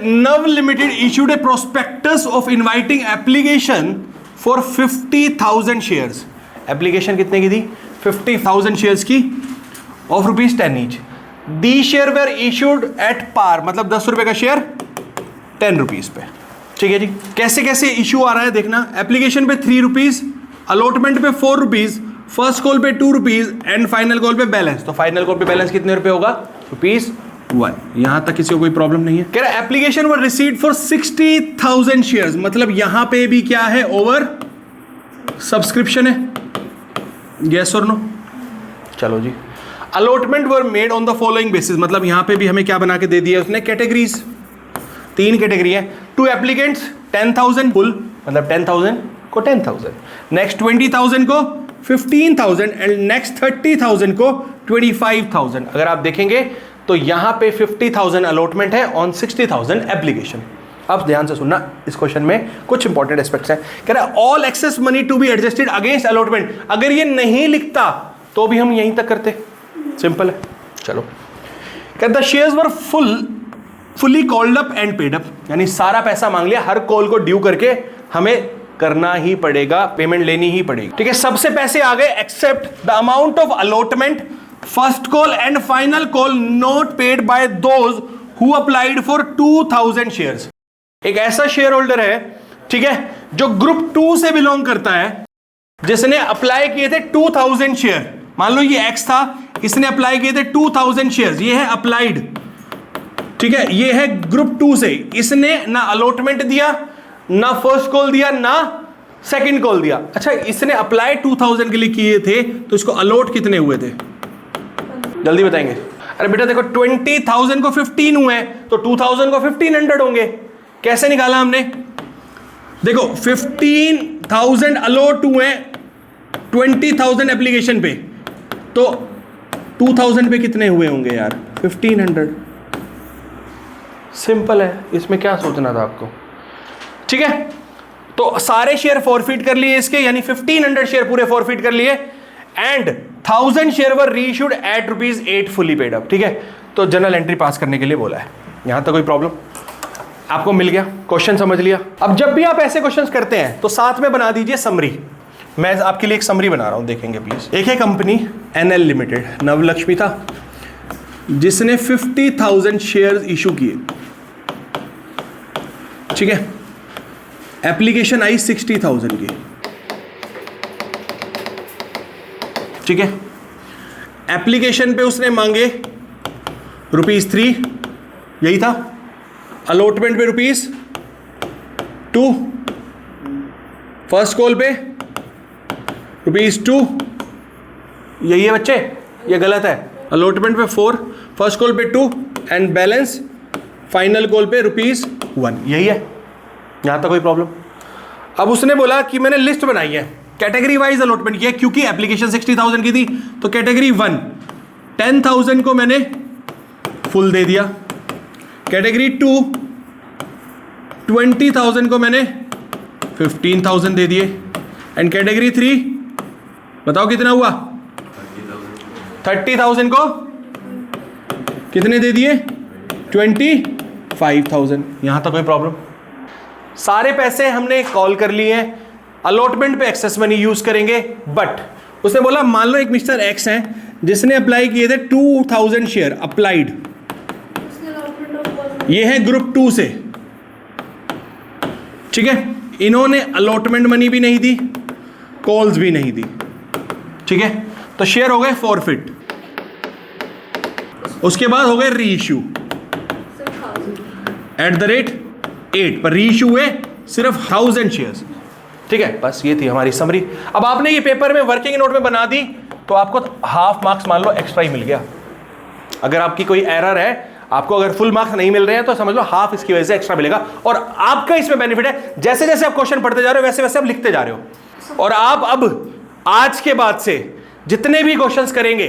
नव limited issued a prospectus of inviting application for 50,000 shares. Application कितने की थी? 50,000 शेयर्स की of ₹10 each. The share were issued at par, मतलब 10 रुपए का शेयर 10 रुपीज पे। ठीक है जी। कैसे कैसे इश्यू आ रहा है देखना। एप्लीकेशन पे 3 रुपीज, अलॉटमेंट पे 4 रुपीज, फर्स्ट कॉल पे 2 रुपीज एंड फाइनल कॉल पे बैलेंस। तो फाइनल कॉल पे बैलेंस कितने रुपए होगा? ₹1। यहां तक किसी को कोई प्रॉब्लम नहीं है। कह रहा application were received for 60,000 shares, मतलब यहां पे भी क्या है? ओवर सब्सक्रिप्शन है। यस और नो? चलो जी। Allotment were made on the following basis, मतलब यहां पे भी हमें क्या बना के दे दिया उसने? कैटेगरीज। 3 कैटेगरी है। 2 एप्लीकेंट्स 10,000 फुल, मतलब 10,000 को 10,000, नेक्स्ट 20,000 को 15,000 एंड नेक्स्ट 30,000 को 25,000। अगर आप देखेंगे तो यहां पे 50,000 अलॉटमेंट है ऑन 60,000 एप्लीकेशन। अब ध्यान से सुनना, इस क्वेश्चन में कुछ इंपॉर्टेंट एस्पेक्ट्स हैं। कह रहा है all excess money to be adjusted against allotment. अगर ये नहीं लिखता तो भी हम यहीं तक करते, सिंपल है। चलो, कहता shares were fully called up and paid up, यानी सारा पैसा मांग लिया, हर कॉल को ड्यू करके हमें करना ही पड़ेगा, पेमेंट लेनी ही पड़ेगी। ठीक है, सबसे पैसे आ गए except the amount of allotment, first call and final call not paid by those who applied for 2,000 shares. एक ऐसा शेयर होल्डर है, ठीक है, जो ग्रुप 2 से बिलोंग करता है, जिसने अप्लाई किए थे 2,000 शेयर। मान लो ये एक्स था, इसने अप्लाई किए थे 2,000 शेयर्स, ये है अप्लाइड। ठीक है, ये है ग्रुप 2 से, इसने ना अलॉटमेंट दिया, ना फर्स्ट कॉल दिया, ना सेकंड कॉल दिया। अच्छा, इसने अप्लाई 2,000 के लिए किए थे, तो इसको अलॉट कितने हुए थे? जल्दी बताएंगे। अरे बेटा देखो, 20,000 को 15 हुए, तो 2,000 को 1,500 होंगे। कैसे निकाला हमने? देखो 15,000 अलॉट हुए 20,000 एप्लीकेशन पे, तो 2,000 पे कितने हुए होंगे यार? 1,500। सिंपल है, इसमें क्या सोचना था आपको? ठीक है, तो सारे शेयर फॉरफिट कर लिए इसके, यानी 1,500 शेयर पूरे फॉरफिट कर लिए and 1,000 share were reissued at ₹8 fully paid up. ठीक है, तो जनरल एंट्री पास करने के लिए बोला है। यहां तक कोई प्रॉब्लम? आपको मिल गया, क्वेश्चन समझ लिया। अब जब भी आप ऐसे क्वेश्चंस करते हैं तो साथ में बना दीजिए समरी। मैं आपके लिए एक समरी बना रहा हूं, देखेंगे प्लीज। एक है कंपनी NL लिमिटेड, नवलक्ष्मी था, जिसने 50,000 शेयर्स इशू किए। ठीक है, एप्लीकेशन आई 60,000 की। ठीक है, एप्लीकेशन पे उसने मांगे ₹3, यही था। अलॉटमेंट पे ₹2, फर्स्ट कॉल पे ₹2, यही है बच्चे? ये गलत है। अलॉटमेंट पे 4, फर्स्ट कॉल पे 2 एंड बैलेंस फाइनल कॉल पे ₹1, यही है। यहां तक कोई प्रॉब्लम? अब उसने बोला कि मैंने लिस्ट बनाई है, कैटेगरी वाइज अलॉटमेंट किया, क्योंकि एप्लीकेशन 60,000 की थी, तो कैटेगरी 1 10,000 को मैंने फुल दे दिया, कैटेगरी 2 20,000 को मैंने 15,000 दे दिए एंड कैटेगरी 3 बताओ कितना हुआ? 30,000 को कितने दे दिए? 25,000। यहां तक कोई प्रॉब्लम? सारे पैसे हमने कॉल कर लिए हैं, अलॉटमेंट पे एक्सेस मनी यूज करेंगे, बट उसने बोला मान लो एक मिस्टर एक्स है जिसने अप्लाई किए थे 2,000 शेयर अप्लाइड, ये है ग्रुप 2 से। ठीक है, इन्होंने अलॉटमेंट मनी भी नहीं दी, कॉल्स भी नहीं दी। ठीक है, तो शेयर हो गए फॉरफिट। उसके बाद हो गए रीइश्यू @8 पर रीइश्यू हुए सिर्फ 1,000 शेयर्स। ठीक है, बस ये थी हमारी समरी। अब आपने ये पेपर में वर्किंग नोट में बना दी तो आपको हाफ मार्क्स मान लो एक्स्ट्रा ही मिल गया। अगर आपकी कोई एरर है, आपको अगर फुल मार्क्स नहीं मिल रहे हैं तो समझ लो हाफ इसकी वजह से एक्स्ट्रा मिलेगा। और आपका इसमें बेनिफिट है, जैसे जैसे आप क्वेश्चन पढ़ते जा रहे हो वैसे वैसे आप लिखते जा रहे हो, और आप अब आज के बाद से जितने भी क्वेश्चंस करेंगे,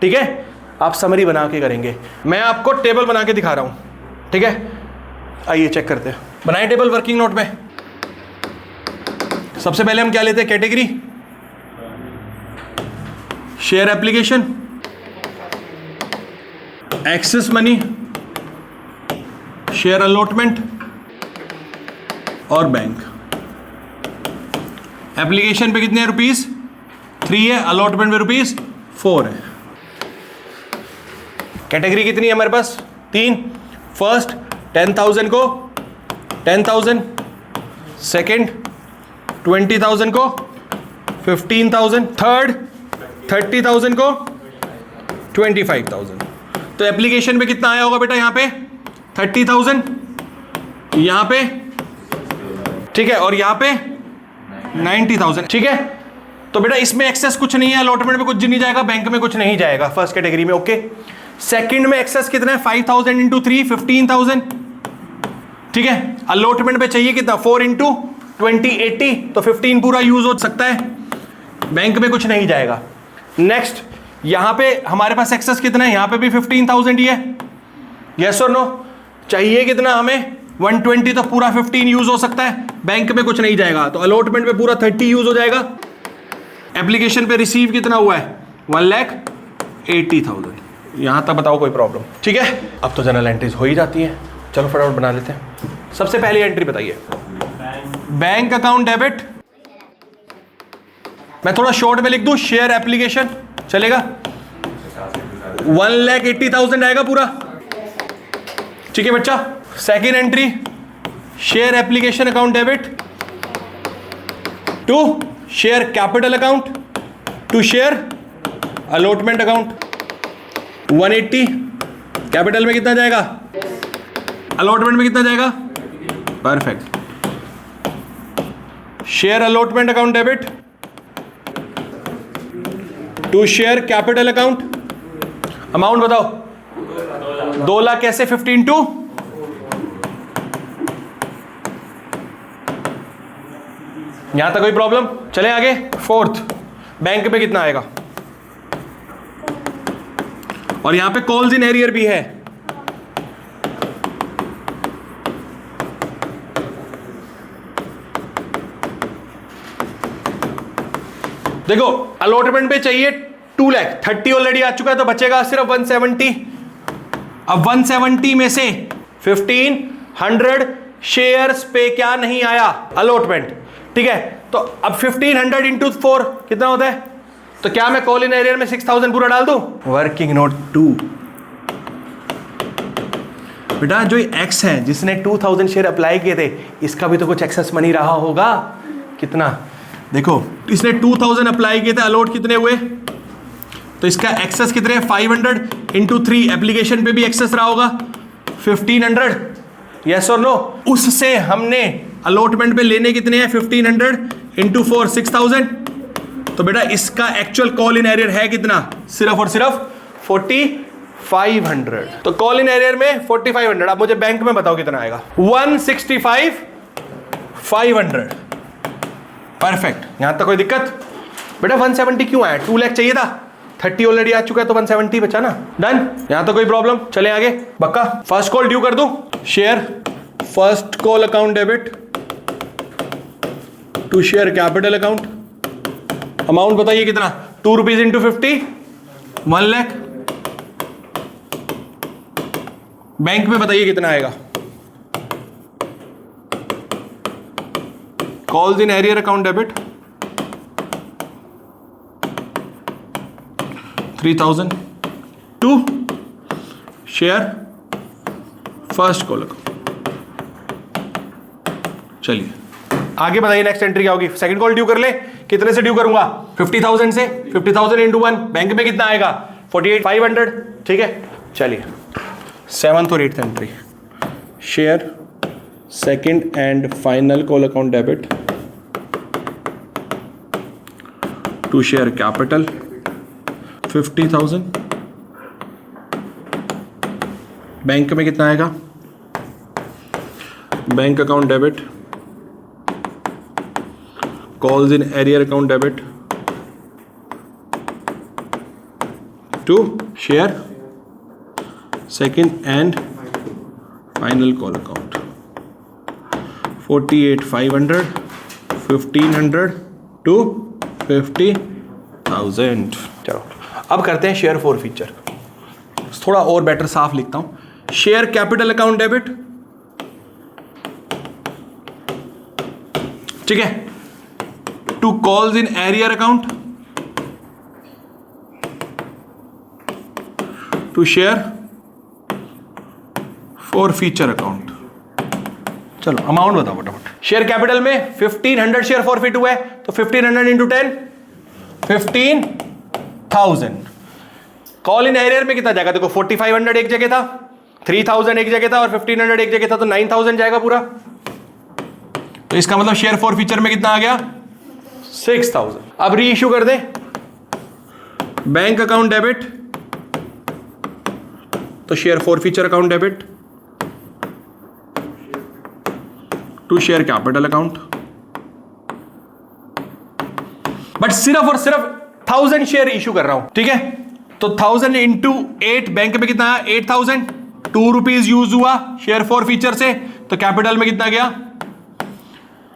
ठीक है, आप समरी बना के करेंगे। मैं आपको टेबल बना के दिखा रहा हूं, ठीक है, आइए चेक करते हैं। बनाए टेबल वर्किंग नोट में। सबसे पहले हम क्या लेते हैं? Category, share application, excess money, share allotment और बैंक। एप्लीकेशन पे कितने रुपीस 3 है, अलॉटमेंट में रुपीस 4 है। कैटेगरी कितनी है हमारे पास 3। फर्स्ट 10,000 को 10,000, सेकंड 20,000 को 15,000, थर्ड 30,000 को 25,000। तो एप्लीकेशन पे कितना आया होगा बेटा यहाँ पे 30,000, यहाँ पे ठीक है, और यहाँ पे 90,000। ठीक है, तो बेटा इसमें एक्सेस कुछ नहीं है, अलॉटमेंट में कुछ नहीं जाएगा, बैंक में कुछ नहीं जाएगा फर्स्ट कैटेगरी में। ओके, सेकंड में एक्सेस कितना है 5,000 इंटू 3 15,000। ठीक है, अलॉटमेंट पे चाहिए कितना 4 इंटू 20 80, तो 15 पूरा यूज हो सकता है, बैंक में कुछ नहीं जाएगा। नेक्स्ट यहां पे हमारे पास एक्सेस कितना है, यहां पे भी 15,000 ही है, यस और नो। चाहिए कितना हमें 120, तो पूरा 15 यूज हो सकता है, बैंक में कुछ नहीं जाएगा, तो अलॉटमेंट पे पूरा 30 यूज हो जाएगा। एप्लीकेशन पे रिसीव कितना हुआ है 1,80,000। यहां तक बताओ कोई प्रॉब्लम। ठीक है, अब तो जनरल एंट्रीज हो ही जाती है, चलो फटाफट बना लेते हैं। सबसे पहली एंट्री बताइए, बैंक अकाउंट डेबिट। मैं थोड़ा शॉर्ट में लिख दूं, शेयर एप्लीकेशन चलेगा, 1,80,000 आएगा पूरा। ठीक है बच्चा। Second entry share application account debit to share capital account to share allotment account. 180 capital में कितना जाएगा, अलॉटमेंट में कितना जाएगा, perfect. Share allotment account debit to share capital account. Amount बताओ 2 लाख कैसे 15 टू, यहां तक कोई प्रॉब्लम। चले आगे, फोर्थ बैंक पे कितना आएगा, और यहां पे कॉल्स इन एरियर भी है। देखो अलॉटमेंट पे चाहिए 2 लाख, 30 ऑलरेडी आ चुका है, तो बचेगा सिर्फ 170। अब 170 में से 1500 शेयर्स पे क्या नहीं आया, अलॉटमेंट। ठीक है, तो अब 1500 इंटू 4 कितना होता है, तो क्या मैं कॉल इन एरियर में 6,000 पूरा डाल दूं। Working note 2। बेटा जो एक्स है जिसने 2,000 शेयर अप्लाई किए थे, इसका भी तो कुछ एक्सेस मनी रहा होगा। कितना, देखो इसने 2,000 अप्लाई किए थे, अलॉट कितने हुए, तो इसका एक्सेस कितने 500 इंटू 3, एप्लीकेशन पे भी एक्सेस रहा होगा 1500, यस और नो। उससे हमने अलॉटमेंट पे लेने कितने हैं 1500 इंटू 4 6,000। तो बेटा इसका एक्चुअल कॉल इन एरियर है कितना, सिर्फ और सिर्फ 4,500। तो कॉल इन एरियर में 4,500। अब मुझे बैंक में बताओ कितना आएगा, 165,500। परफेक्ट, यहां तक कोई दिक्कत। बेटा 170 क्यों आया, 2 लाख चाहिए था, 30 ऑलरेडी आ चुका है, तो 170 बचा ना, डन। यहां तो कोई प्रॉब्लम। चले आगे, बक्का फर्स्ट कॉल ड्यू कर दूं, share first call account debit to share capital account. Amount बताइए कितना, 2 रुपीज इंटू 50, 1 लाख। बैंक में बताइए कितना आएगा, calls in arrear account debit 3,000 to share first call account. चलिए आगे बताइए नेक्स्ट एंट्री क्या होगी। सेकंड कॉल ड्यू कर ले, कितने से ड्यू करूंगा 50,000 से, 50,000 इंटू 1, बैंक में कितना आएगा 48,500। ठीक है, चलिए सेवंथ और eighth entry, share second and final call account debit to share capital 50,000, bank में कितना आएगा, bank account debit calls in arrear account debit to share second and final call account 48,500, 1,500 to 50,000। चलो अब करते हैं शेयर फॉर फीचर, थोड़ा और better साफ लिखता हूं। शेयर कैपिटल अकाउंट डेबिट ठीक है, to calls in arrear account, to share forfeiture account. चलो अमाउंट बताओ फटाफट। शेयर कैपिटल में 1500 शेयर फॉरफिट हुआ है, तो 1500 इंटू 10 15,000। कॉल इन एरियर में कितना जाएगा? देखो 4500 एक जगह था, 3000 एक जगह था और 1500 एक जगह था, तो 9000 जाएगा पूरा। तो इसका मतलब शेयर फॉर फीचर में कितना आ गया? 6000। अब री इश्यू कर दें, बैंक अकाउंट डेबिट, तो share forfeiture account debit to share capital account, but सिर्फ और सिर्फ 1000 शेयर इश्यू कर रहा हूं, ठीक है। तो 1000 इंटू 8, बैंक में कितना है? 8000, 2 रुपीज यूज हुआ शेयर फॉर फीचर से, तो कैपिटल में कितना गया?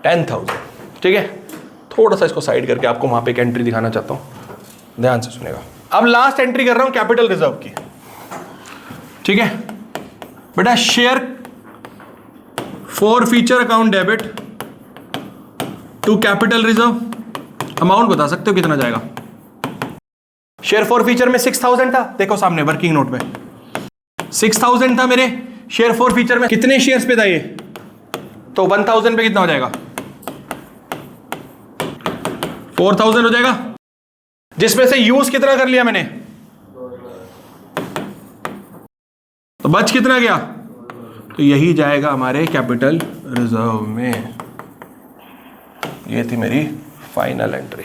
10,000, ठीक है। थोड़ा सा इसको साइड करके आपको वहां पे एक एंट्री दिखाना चाहता हूं, ध्यान से सुनेगा। अब लास्ट एंट्री कर रहा हूं कैपिटल रिजर्व की, ठीक है बेटा। Share forfeiture account debit to capital reserve, amount बता सकते हो कितना जाएगा? शेयर फॉर फीचर में 6000 था, देखो सामने वर्किंग नोट में 6000 था मेरे शेयर फॉर फीचर में। कितने शेयर्स पे था ये? तो 1000 पे कितना हो जाएगा? 4000 हो जाएगा, जिसमें से यूज कितना कर लिया मैंने, तो बच कितना गया? तो यही जाएगा हमारे कैपिटल रिजर्व में। ये थी मेरी फाइनल एंट्री।